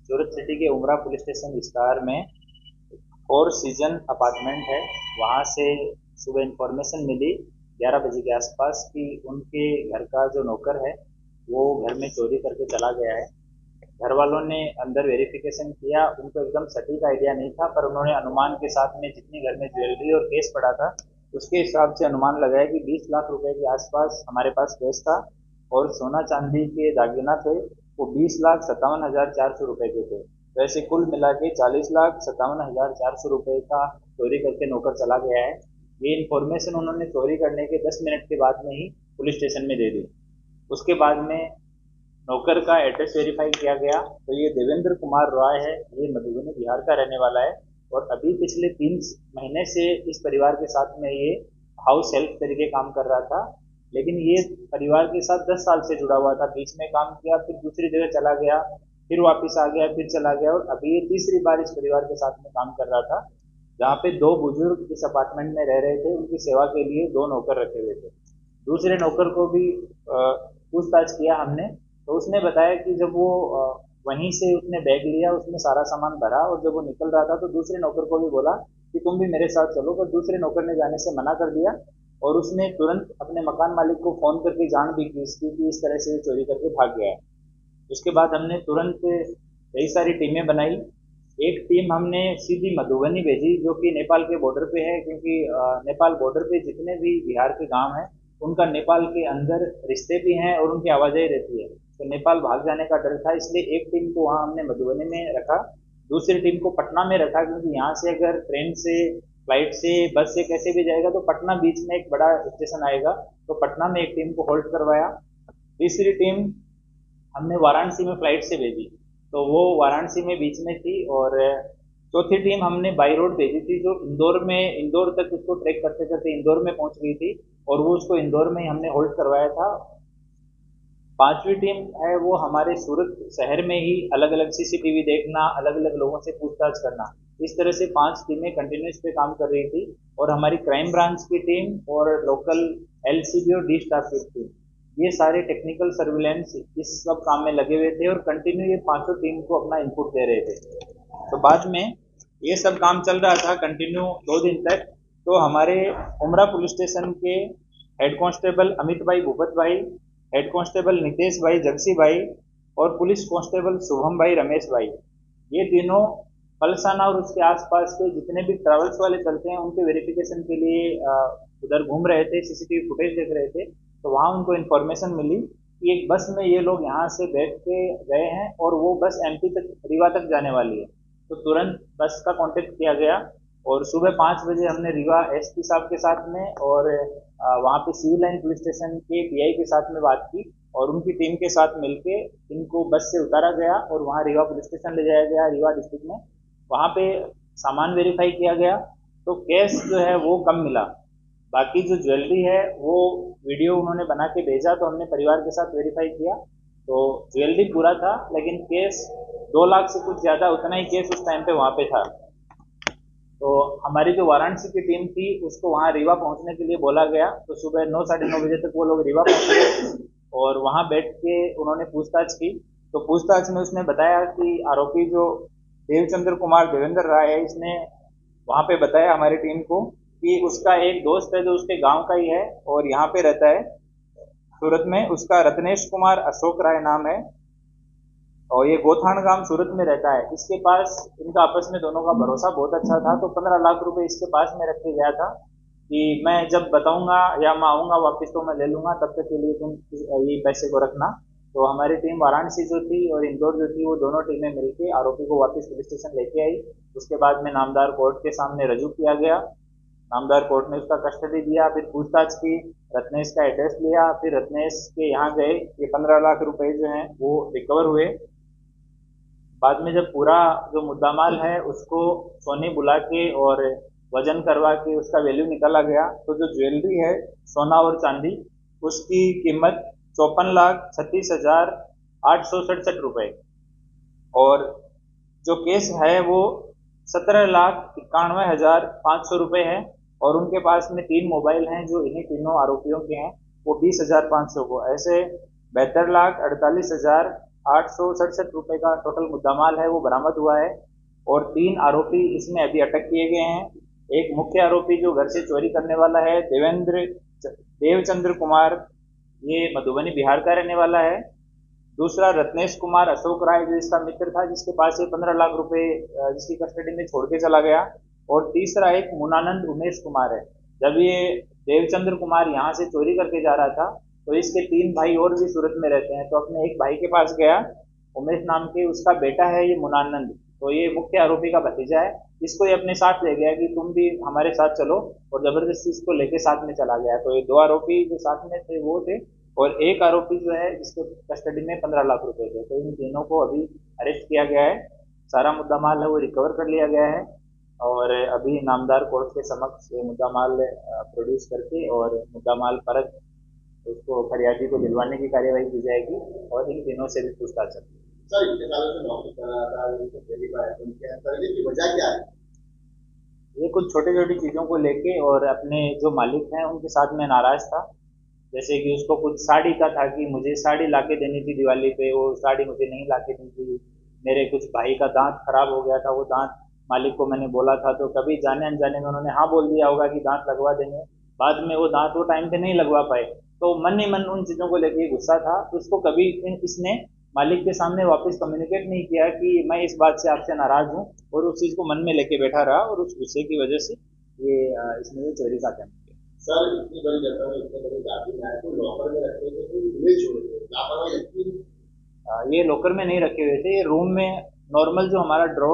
सूरत city के उमरा police station विस्तार में फोर सीजन अपार्टमेंट है। वहाँ से सुबह इंफॉर्मेशन मिली 11 बजे के आसपास कि उनके घर का जो नौकर है वो घर में चोरी करके चला गया है। घर वालों ने अंदर वेरिफिकेशन किया, उनको एकदम सटीक आइडिया नहीं था, पर उन्होंने अनुमान के साथ में जितनी घर में ज्वेलरी और केस पड़ा था उसके हिसाब से अनुमान लगाया कि 20 लाख रुपए के आसपास हमारे पास केस था और सोना चांदी के दागिना थे वो 20,57,400 रुपए के थे। वैसे कुल मिला के 40,57,400 रुपए का चोरी करके नौकर चला गया है। ये इन्फॉर्मेशन उन्होंने चोरी करने के 10 मिनट के बाद में ही पुलिस स्टेशन में दे दी। उसके बाद में नौकर का एड्रेस वेरीफाई किया गया तो ये देवेंद्र कुमार रॉय है। ये मधुबनी बिहार का रहने वाला है और अभी पिछले 3 महीने से इस परिवार के साथ में ये हाउस हेल्प तरीके काम कर रहा था। लेकिन ये परिवार के साथ 10 साल से जुड़ा हुआ था। बीच में काम किया, फिर दूसरी जगह चला गया, फिर वापस आ गया, फिर चला गया और अभी ये तीसरी बार इस परिवार के साथ में काम कर रहा था। जहाँ पे दो बुजुर्ग इस अपार्टमेंट में रह रहे थे, उनकी सेवा के लिए दो नौकर रखे हुए थे। दूसरे नौकर को भी पूछताछ किया हमने, तो उसने बताया कि जब वो वहीं से उसने बैग लिया, उसने सारा सामान भरा और जब वो निकल रहा था तो दूसरे नौकर को भी बोला कि तुम भी मेरे साथ चलो, पर दूसरे नौकर ने जाने से मना कर दिया और उसने तुरंत अपने मकान मालिक को फोन करके जान भी की इसकी कि इस तरह से चोरी करके भाग गया है। उसके बाद हमने तुरंत कई सारी टीमें बनाई। एक टीम हमने सीधी मधुबनी भेजी जो कि नेपाल के बॉर्डर पे है, क्योंकि नेपाल बॉर्डर पे जितने भी बिहार के गांव हैं उनका नेपाल के अंदर रिश्ते भी हैं और उनकी आवाजाही रहती है, तो नेपाल भाग जाने का डर था। इसलिए एक टीम को वहाँ हमने मधुबनी में रखा, दूसरी टीम को पटना में रखा, क्योंकि यहाँ से अगर ट्रेन से, फ्लाइट से, बस से कैसे भी जाएगा तो पटना बीच में एक बड़ा स्टेशन आएगा, तो पटना में एक टीम को होल्ड करवाया। तीसरी टीम हमने वाराणसी में फ्लाइट से भेजी, तो वो वाराणसी में बीच में थी। और चौथी टीम हमने बाई रोड भेजी थी जो इंदौर तक उसको ट्रैक करते करते इंदौर में पहुंच गई थी और वो उसको इंदौर में ही हमने होल्ड करवाया था। पांचवी टीम है वो हमारे सूरत शहर में ही अलग अलग सीसीटीवी देखना, अलग अलग लोगों से पूछताछ करना, इस तरह से 5 टीमें कंटिन्यूस पे काम कर रही थी। और हमारी क्राइम ब्रांच की टीम और लोकल एलसीबी और डी स्टाफ की टीम, ये सारे टेक्निकल सर्विलेंस इस सब काम में लगे हुए थे और कंटिन्यू ये पांचों टीम को अपना इनपुट दे रहे थे। तो बाद में ये सब काम चल रहा था कंटिन्यू 2 दिन तक। तो हमारे उमरा पुलिस स्टेशन के हेड कांस्टेबल अमित भाई, भूपत भाई, हेड कांस्टेबल नितेश भाई, जगसी भाई और पुलिस कांस्टेबल शुभम भाई, रमेश भाई, ये तीनों पलसाना और उसके आसपास के जितने भी ट्रैवल्स वाले चलते हैं उनके वेरिफिकेशन के लिए उधर घूम रहे थे, सीसीटीवी फुटेज देख रहे थे। तो वहाँ उनको इन्फॉर्मेशन मिली कि एक बस में ये लोग यहाँ से बैठ के गए हैं और वो बस एमपी तक, रीवा तक जाने वाली है। तो तुरंत बस का कांटेक्ट किया गया और सुबह 5 बजे हमने रीवा एसपी साहब के साथ में और वहाँ पे सिविल लाइन पुलिस स्टेशन के पीआई के साथ में बात की और उनकी टीम के साथ मिलके इनको बस से उतारा गया और वहाँ रीवा पुलिस स्टेशन ले जाया गया, रीवा डिस्ट्रिक्ट में। वहाँ पे सामान वेरीफाई किया गया तो कैश जो है वो कम मिला, बाकी जो ज्वेलरी है वो वीडियो उन्होंने बना के भेजा तो हमने परिवार के साथ वेरीफाई किया तो ज्वेलरी पूरा था, लेकिन केस 2 लाख से कुछ ज़्यादा, उतना ही केस उस टाइम पे वहाँ पे था। तो हमारी जो वाराणसी की टीम थी उसको वहाँ रीवा पहुँचने के लिए बोला गया, तो सुबह 9 साढ़े 9 बजे तक वो लोग रीवा पहुँचे और वहाँ बैठ के उन्होंने पूछताछ की। तो पूछताछ में उसने बताया कि आरोपी जो देवचंद्र कुमार देवेंद्र राय है, इसने वहाँ पे बताया हमारी टीम को कि उसका एक दोस्त है जो उसके गांव का ही है और यहाँ पे रहता है सूरत में, उसका रत्नेश कुमार अशोक राय नाम है और ये गोथान गांव सूरत में रहता है। इसके पास इनका आपस में दोनों का भरोसा बहुत अच्छा था, तो 15 लाख रुपए इसके पास में रख के गया था कि मैं जब बताऊंगा या मैं आऊंगा वापस तो मैं ले लूंगा, तब तक के लिए तुम ये पैसे को रखना। तो हमारी टीम वाराणसी जो थी और इंदौर जो थी वो दोनों टीमें मिलकर आरोपी को वापस पुलिस स्टेशन लेके आई। उसके बाद में नामदार कोर्ट के सामने रजू किया गया, नामदार कोर्ट ने उसका कस्टडी दिया, फिर पूछताछ की, रत्नेश का एड्रेस लिया, फिर रत्नेश के यहाँ गए, ये 15 लाख रुपए जो हैं वो रिकवर हुए। बाद में जब पूरा जो मुद्दामाल है उसको सोनी बुला के और वजन करवा के उसका वैल्यू निकाला गया, तो जो ज्वेलरी है सोना और चांदी उसकी कीमत 54,36,867 रुपए और जो केस है वो 17,91,500 रुपए है और उनके पास में 3 मोबाइल हैं जो इन्हीं तीनों आरोपियों के हैं, वो 20,500 को। ऐसे 72,48,867 रुपए का टोटल मुद्दामाल है वो बरामद हुआ है। और 3 आरोपी इसमें अभी अटक किए गए हैं। एक मुख्य आरोपी जो घर से चोरी करने वाला है देवचंद्र कुमार, ये मधुबनी बिहार का रहने वाला है। दूसरा रत्नेश कुमार अशोक राय, जो इसका मित्र था, जिसके पास ये 15 लाख रुपए जिसकी कस्टडी में छोड़ के चला गया। और तीसरा एक मुनानंद उमेश कुमार है। जब ये देवचंद्र कुमार यहाँ से चोरी करके जा रहा था तो इसके 3 भाई और भी सूरत में रहते हैं, तो अपने एक भाई के पास गया, उमेश नाम के, उसका बेटा है ये मुनानंद, तो ये मुख्य आरोपी का भतीजा है। इसको ये अपने साथ ले गया कि तुम भी हमारे साथ चलो, और जबरदस्ती इसको लेके साथ में चला गया। तो ये 2 आरोपी जो साथ में थे वो थे, और एक आरोपी जो है जिसके कस्टडी में 15 लाख रुपए थे। तो इन तीनों को अभी अरेस्ट किया गया है। सारा मुद्दा माल है वो रिकवर कर लिया गया है, और अभी नामदार कोर्ट के समक्ष ये मुद्दा माल प्रोड्यूस करके और मुद्दा माल परत उसको फरियादी को दिलवाने की कार्यवाही की जाएगी, और इन तीनों से भी पूछताछ चलेगी। सर, इतने सालों से नौकरी कर रहा था, इनको पहली बार क्या करने की वजह क्या है? ये कुछ छोटी छोटी चीज़ों को लेके और अपने जो मालिक हैं उनके साथ में नाराज था। जैसे कि उसको कुछ साड़ी का था कि मुझे साड़ी लाके देनी थी दिवाली पे, वो साड़ी मुझे नहीं लाके दी थी। मेरे कुछ भाई का दांत खराब हो गया था, वो दांत मालिक को मैंने बोला था, तो कभी जाने अनजाने में उन्होंने हाँ बोल दिया होगा कि दांत लगवा देंगे। बाद में वो दांत वो टाइम पे नहीं लगवा पाए, तो मन ही मन उन चीज़ों को लेके गुस्सा था। तो उसको कभी इसने मालिक के सामने वापस कम्युनिकेट नहीं किया कि मैं इस बात से आपसे नाराज हूँ, और उस चीज़ को मन में लेके बैठा रहा, और उस गुस्से की वजह से ये इसने ये चोरी का अटेम्प्ट किया। सर, इतनी बड़ी घटना में इतने बड़े गाड़ी में आए तो लॉकर में रखे थे तो खुले छोड़ थे, लापरवाही लगती है। ये लॉकर में नहीं रखे हुए थे, ये रूम में नॉर्मल जो हमारा ड्रॉर